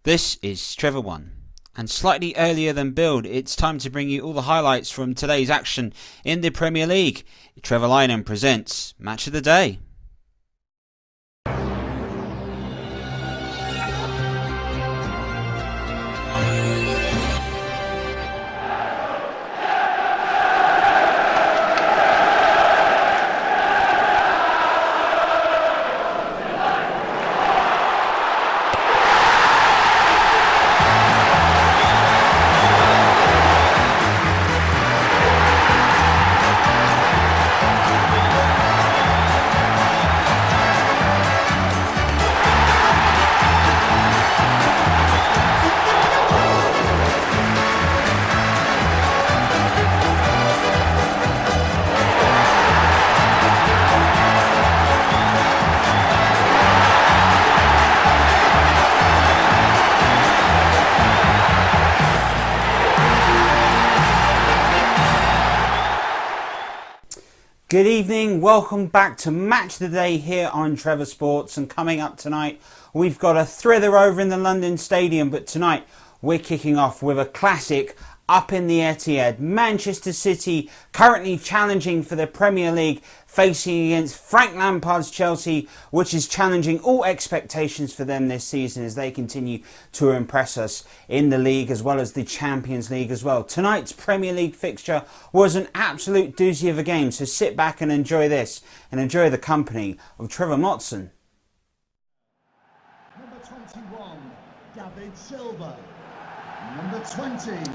This is Trevor 1, and slightly earlier than Build, it's time to bring you all the highlights from today's action in the Premier League. Trevor Lynham presents Match of the Day. Good evening, welcome back to Match of the Day here on Trevor Sports, and coming up tonight we've got a thriller over in the London Stadium, but tonight we're kicking off with a classic up in the Etihad. Manchester City currently challenging for the Premier League, facing against Frank Lampard's Chelsea, which is challenging all expectations for them this season as they continue to impress us in the league as well as the Champions League as well. Tonight's Premier League fixture was an absolute doozy of a game, so sit back and enjoy this and enjoy the company of Trevor Motson. Number 21, David Silva. Number 20,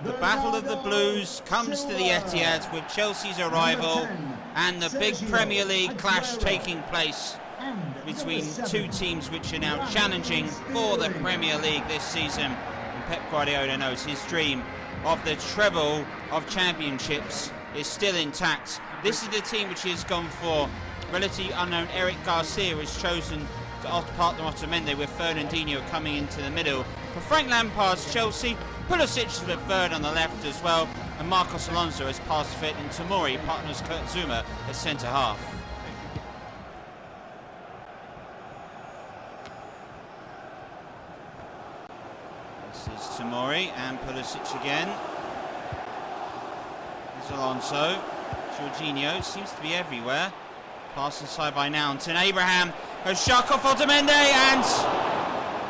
the Battle of the Blues comes to the Etihad with Chelsea's arrival and the big Premier League clash taking place between two teams which are now challenging for the Premier League this season. And Pep Guardiola knows his dream of the treble of championships is still intact. This is the team which has gone for relatively unknown Eric Garcia, has chosen to partner Otamendi with Fernandinho coming into the middle. For Frank Lampard's Chelsea, Pulisic is the third on the left as well, and Marcos Alonso has passed fit, and Tomori partners Kurt Zuma as centre half. This is Tomori and Pulisic again. There's Alonso. Jorginho seems to be everywhere. Pass inside by now, and Abraham has shot off Otamendi, and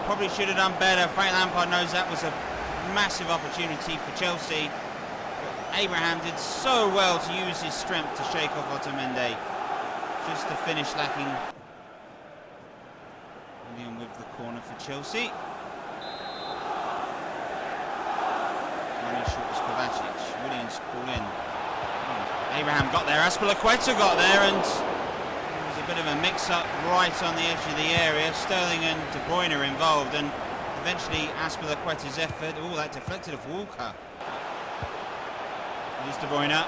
probably should have done better. Frank Lampard knows that was a massive opportunity for Chelsea, but Abraham did so well to use his strength to shake off Otamendi. Just the finish lacking. William with the corner for Chelsea. Running short was Kovacic. Williams ball in. Abraham got there, Azpilicueta got there, and there was a bit of a mix-up right on the edge of the area. Sterling and De Bruyne are involved, and eventually Azpilicueta's effort, that deflected off Walker. Here's De Bruyne.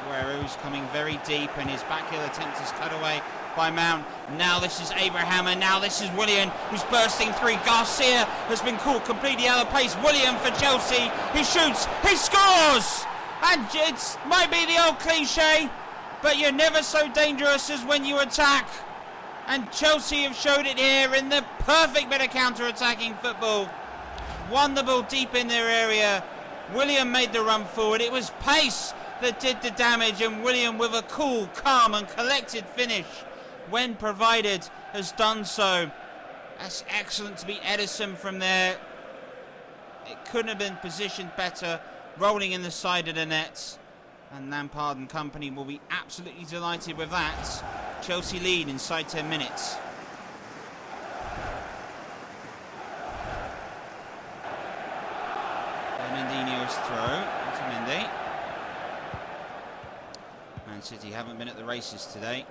Aguero's coming very deep, and his backheel attempt is cut away by Mount. Now this is Abraham, and now this is Willian, who's bursting through. Garcia has been caught completely out of pace. Willian for Chelsea, he shoots, he scores! And it might be the old cliche, but you're never so dangerous as when you attack. And Chelsea have showed it here in the perfect bit of counter-attacking football. Won the ball deep in their area. William made the run forward. It was pace that did the damage, and William, with a cool, calm and collected finish when provided, has done so. That's excellent to be Edison from there. It couldn't have been positioned better, rolling in the side of the net. And Lampard and company will be absolutely delighted with that. Chelsea lead inside 10 minutes. Fernandinho's throw. Otamendi. Man City haven't been at the races today.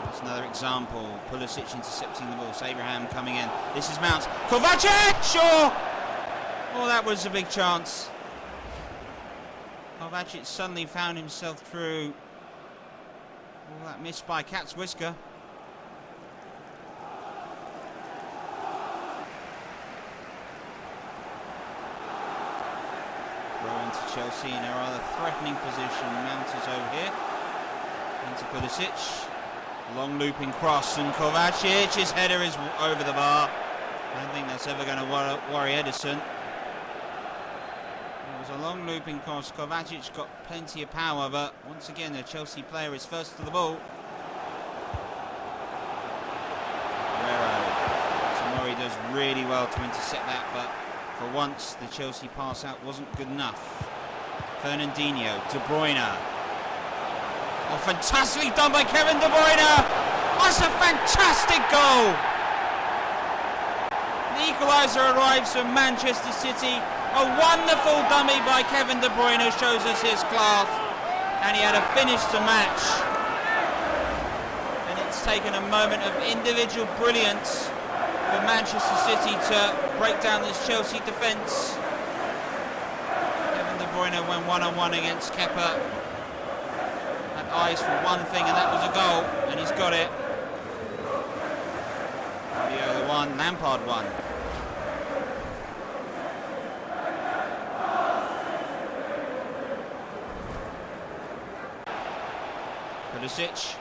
That's another example. Pulisic intercepting the ball. Abraham coming in. This is Mount. Kovacic! Sure! Oh, that was a big chance. Kovacic suddenly found himself through. All that missed by Cat's Whisker. Throw into Chelsea in a rather threatening position. Mount is over here. Into Pulisic. Long looping cross, and Kovacic's header is over the bar. I don't think that's ever going to worry Ederson. It was a long looping cross. Kovacic got plenty of power, but once again the Chelsea player is first to the ball. Tomori does really well to intercept that, but for once the Chelsea pass out wasn't good enough. Fernandinho, De Bruyne. Oh, fantastically done by Kevin De Bruyne! That's a fantastic goal! The equaliser arrives from Manchester City. A wonderful dummy by Kevin De Bruyne shows us his class. And he had a finish to match. And it's taken a moment of individual brilliance for Manchester City to break down this Chelsea defence. Kevin De Bruyne went one-on-one against Kepa. Had eyes for one thing, and that was a goal, and he's got it. Guardiola won, Lampard won. Pulisic.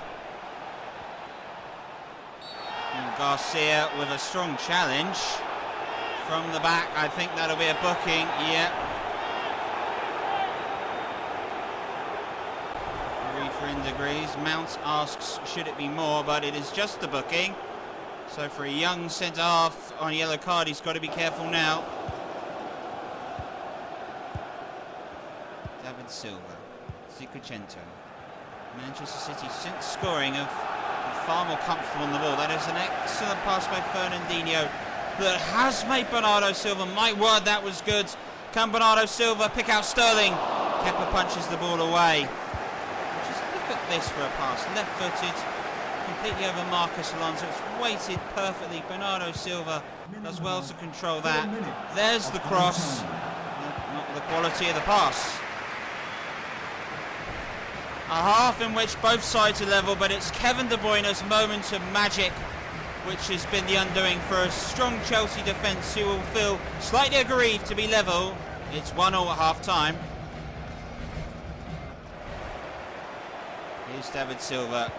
And Garcia with a strong challenge from the back. I think that'll be a booking. Yeah. Referee agrees. Mount asks, should it be more? But it is just a booking. So for a young centre-half on a yellow card, he's got to be careful now. David Silva. Zicocento. Manchester City, since scoring, have far more comfortable on the ball. That is an excellent pass by Fernandinho that has made Bernardo Silva. My word, that was good. Can Bernardo Silva pick out Sterling? Kepa punches the ball away. Just look at this for a pass. Left-footed, completely over Marcus Alonso. It's weighted perfectly. Bernardo Silva does well to control that. There's the cross. Not the quality of the pass. A half in which both sides are level, but it's Kevin De Bruyne's moment of magic which has been the undoing for a strong Chelsea defence who will feel slightly aggrieved to be level. It's 1-0 at half-time. Here's David Silva.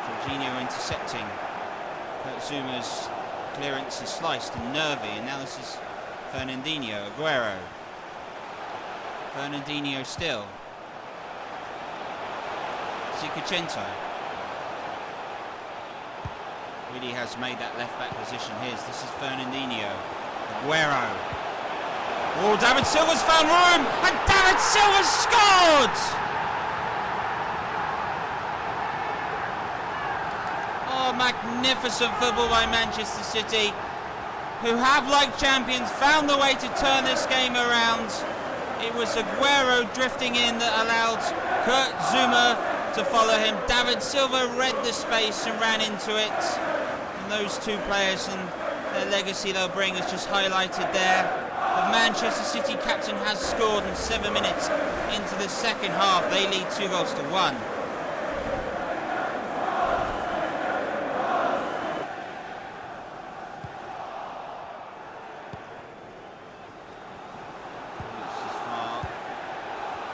Jorginho intercepting. Kurt Zuma's clearance is sliced and nervy, and now this is Fernandinho. Aguero. Fernandinho still. Zicocento really has made that left back position his. This is Fernandinho. Aguero. Oh, David Silva's found room, and David Silva's scored! Oh, magnificent football by Manchester City, who have, like champions, found the way to turn this game around. It was Aguero drifting in that allowed Kurt Zouma to follow him. David Silva read the space and ran into it. And those two players and their legacy they'll bring is just highlighted there. The Manchester City captain has scored in 7 minutes into the second half. They lead 2-1.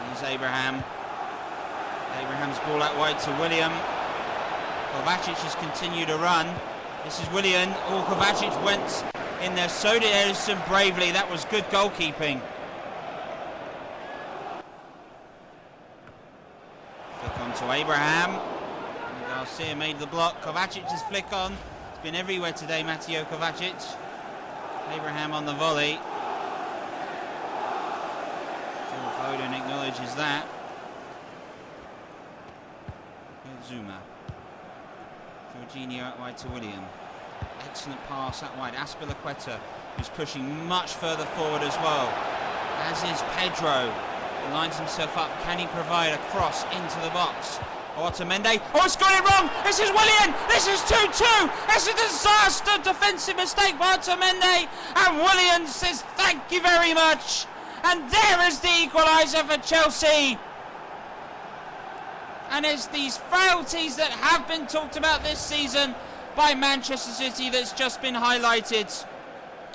Here's Abraham. Abraham's ball out wide to William. Kovacic has continued to run. This is William. Oh, Kovacic went in there. So did Ederson bravely. That was good goalkeeping. Flick on to Abraham. And Garcia made the block. Kovacic's flick on. It's been everywhere today, Mateo Kovacic. Abraham on the volley. Phil Foden acknowledges that. Zuma. Jorginho out wide to William. Excellent pass out wide. Azpilicueta, who's pushing much further forward as well. As is Pedro. Lines himself up. Can he provide a cross into the box? Otamendi. Oh, it's got it wrong! This is William! This is 2-2! It's a disaster defensive mistake by Otamendi! And William says thank you very much! And there is the equaliser for Chelsea! And it's these frailties that have been talked about this season by Manchester City that's just been highlighted.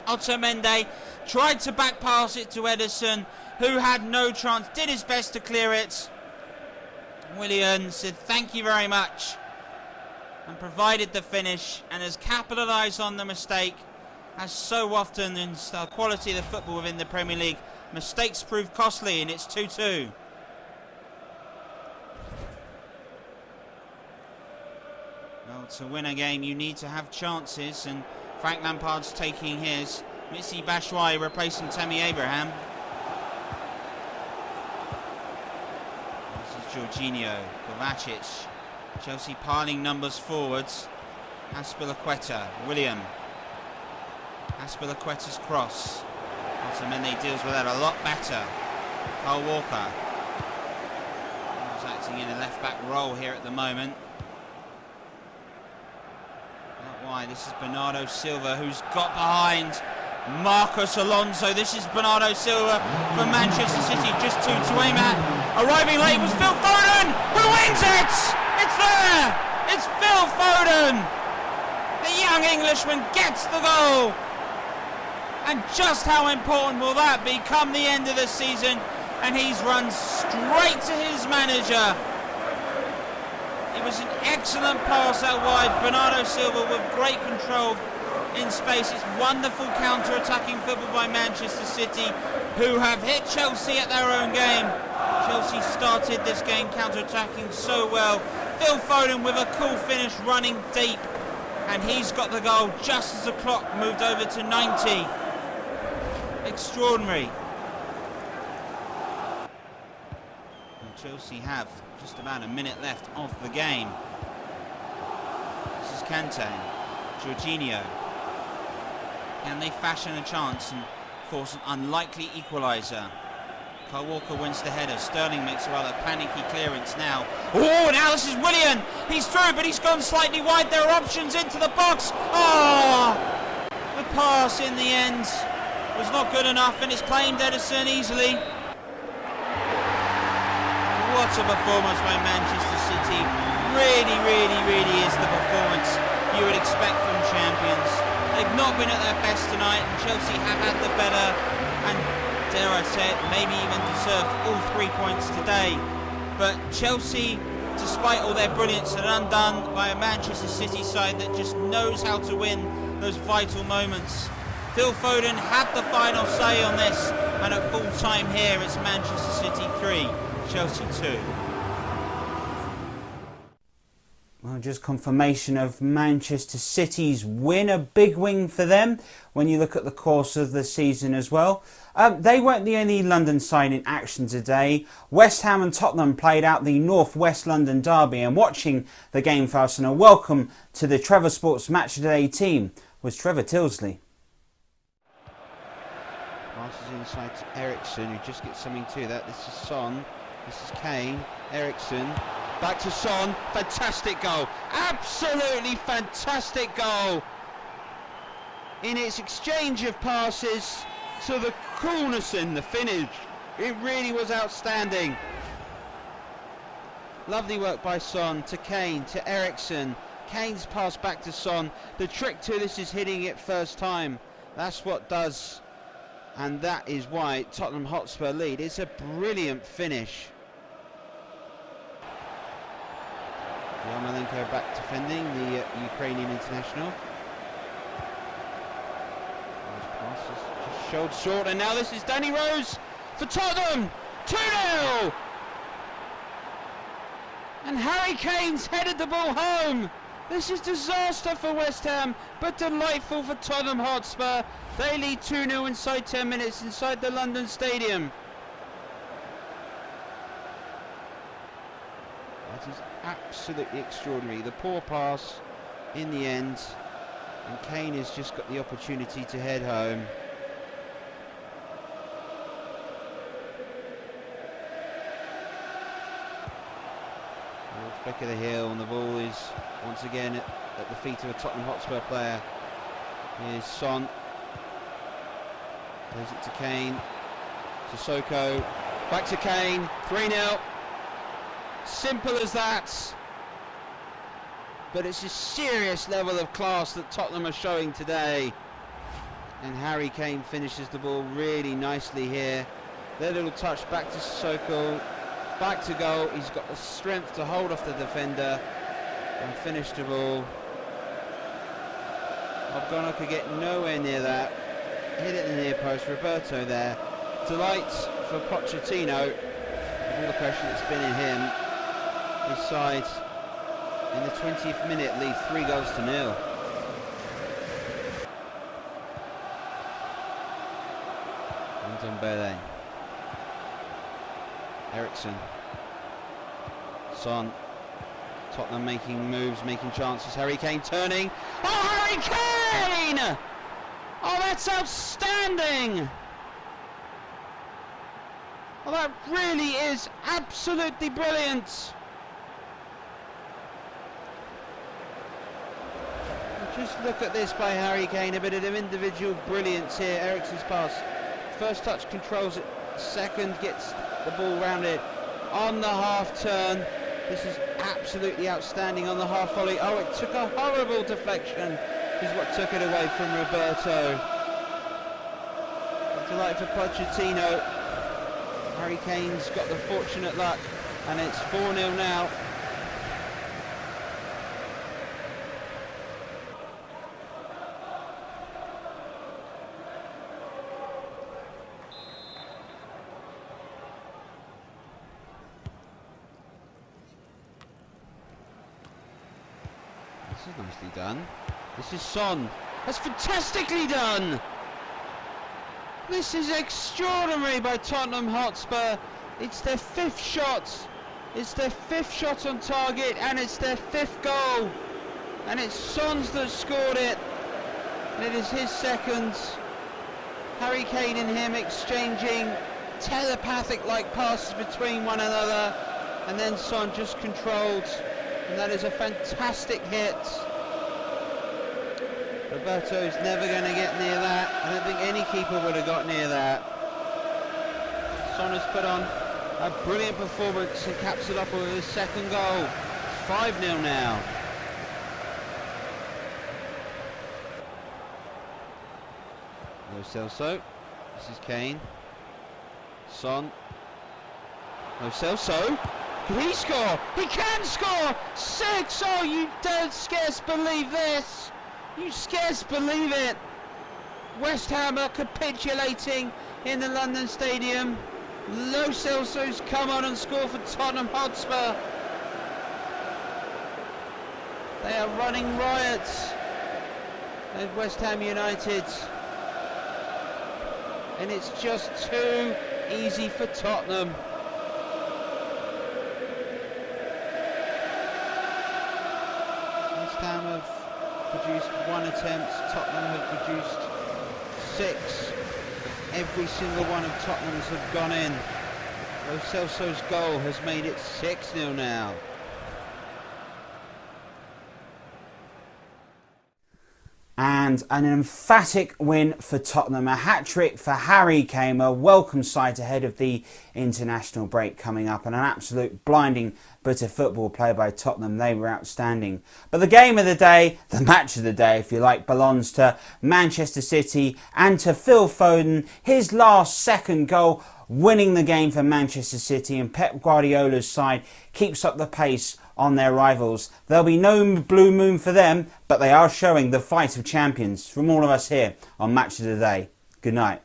Otamendi tried to back pass it to Ederson, who had no chance, did his best to clear it. Willian said thank you very much. and provided the finish and has capitalised on the mistake, as so often in the quality of the football within the Premier League. Mistakes prove costly, and it's 2-2. Well, to win a game you need to have chances, and Frank Lampard's taking his. Missy Batshuayi replacing Tammy Abraham. This is Jorginho, Kovacic. Chelsea piling numbers forwards. Azpilicueta, William. Azpilicueta's cross. Otamendi deals with that a lot better. Kyle Walker. He's acting in a left-back role here at the moment. Not why. This is Bernardo Silva, who's got behind Marcos Alonso. This is Bernardo Silva from Manchester City, just to aim at. Arriving late was Phil Foden, who wins it! It's there! It's Phil Foden! The young Englishman gets the goal! And just how important will that be come the end of the season? And he's run straight to his manager. It was an excellent pass out wide. Bernardo Silva with great control in space. It's wonderful counter-attacking football by Manchester City, who have hit Chelsea at their own game. Chelsea started this game counter-attacking so well. Phil Foden with a cool finish, running deep, and he's got the goal just as the clock moved over to 90. Extraordinary. And Chelsea have just about a minute left of the game. This is Kante, Jorginho. Can they fashion a chance and force an unlikely equaliser? Kyle Walker wins the header. Sterling makes a rather panicky clearance now. Oh, now this is Willian. He's through, but he's gone slightly wide. There are options into the box. Oh, the pass in the end was not good enough, and it's claimed Edison easily. What a performance by Manchester City. Really, really, really is the performance you would expect from champions. They've not been at their best tonight, and Chelsea have had the better, and dare I say it, maybe even deserved all 3 points today. But Chelsea, despite all their brilliance, are undone by a Manchester City side that just knows how to win those vital moments. Phil Foden had the final say on this, and at full time here it's Manchester City 3, Chelsea 2. Well, just confirmation of Manchester City's win, a big win for them when you look at the course of the season as well. They weren't the only London side in action today. West Ham and Tottenham played out the North West London derby, and watching the game for us, and a welcome to the Trevor Sports Match of the Day team was Trevor Tilsley. Passes inside to Ericsson, who just gets something to that. This is Son, this is Kane, Ericsson, back to Son. Fantastic goal, absolutely fantastic goal. In its exchange of passes, to the coolness in the finish, it really was outstanding. Lovely work by Son, to Kane, to Ericsson. Kane's pass back to Son. The trick to this is hitting it first time. That's what does. And that is why Tottenham Hotspur lead. It's a brilliant finish. Yarmolenko back defending, the Ukrainian international. Those passes just showed short, and now this is Danny Rose for Tottenham. 2-0! And Harry Kane's headed the ball home. This is disaster for West Ham, but delightful for Tottenham Hotspur. They lead 2-0 inside 10 minutes inside the London Stadium. That is absolutely extraordinary. The poor pass in the end, and Kane has just got the opportunity to head home. Flick of the heel, and the ball is once again at the feet of a Tottenham Hotspur player. Here's Son. Plays it to Kane. Sissoko. Back to Kane. 3-0. Simple as that. But it's a serious level of class that Tottenham are showing today. And Harry Kane finishes the ball really nicely here. Their little touch back to Sissoko. Back to goal. He's got the strength to hold off the defender. and finished the ball. O'Connor could get nowhere near that. Hit it in the near post. Roberto there. Delight for Pochettino. With all the pressure that's been in him. His side in the 20th minute lead 3-0. Ndombele. Ericsson. Son. Tottenham making moves, making chances. Harry Kane turning. Oh, Harry Kane! Oh, that's outstanding! Oh, that really is absolutely brilliant. Just look at this by Harry Kane, a bit of individual brilliance here. Ericsson's pass. First touch controls it, second gets the ball rounded on the half turn. This is absolutely outstanding on the half volley. Oh, it took a horrible deflection, is what took it away from Roberto. A delight for Pochettino. Harry Kane's got the fortunate luck, and it's 4-0 now. This is nicely done. This is Son. That's fantastically done! This is extraordinary by Tottenham Hotspur. It's their 5th shot. It's their 5th shot on target, and it's their 5th goal. And it's Son's that scored it. And it is his 2nd. Harry Kane and him exchanging telepathic-like passes between one another. And then Son just controlled. And that is a fantastic hit. Roberto's never going to get near that. I don't think any keeper would have got near that. Son has put on a brilliant performance and caps it off with his 2nd goal. 5-0 now. Lo Celso. This is Kane. Son. Lo Celso. Can he score? He can score! 6! Oh, you don't scarce believe this! You scarce believe it! West Ham are capitulating in the London Stadium. Lo Celso's come on and score for Tottenham Hotspur. They are running riots at West Ham United. And it's just too easy for Tottenham. West Ham have produced 1 attempt, Tottenham have produced 6. Every single one of Tottenham's have gone in. Lo Celso's goal has made it 6-0 now. And an emphatic win for Tottenham, a hat-trick for Harry Kane, a welcome sight ahead of the international break coming up, and an absolute blinding bit of football played by Tottenham. They were outstanding. But the game of the day, the match of the day if you like, belongs to Manchester City and to Phil Foden. His last 2nd goal, winning the game for Manchester City, and Pep Guardiola's side keeps up the pace on their rivals. There'll be no blue moon for them, but they are showing the fight of champions. From all of us here on Match of the Day, good night.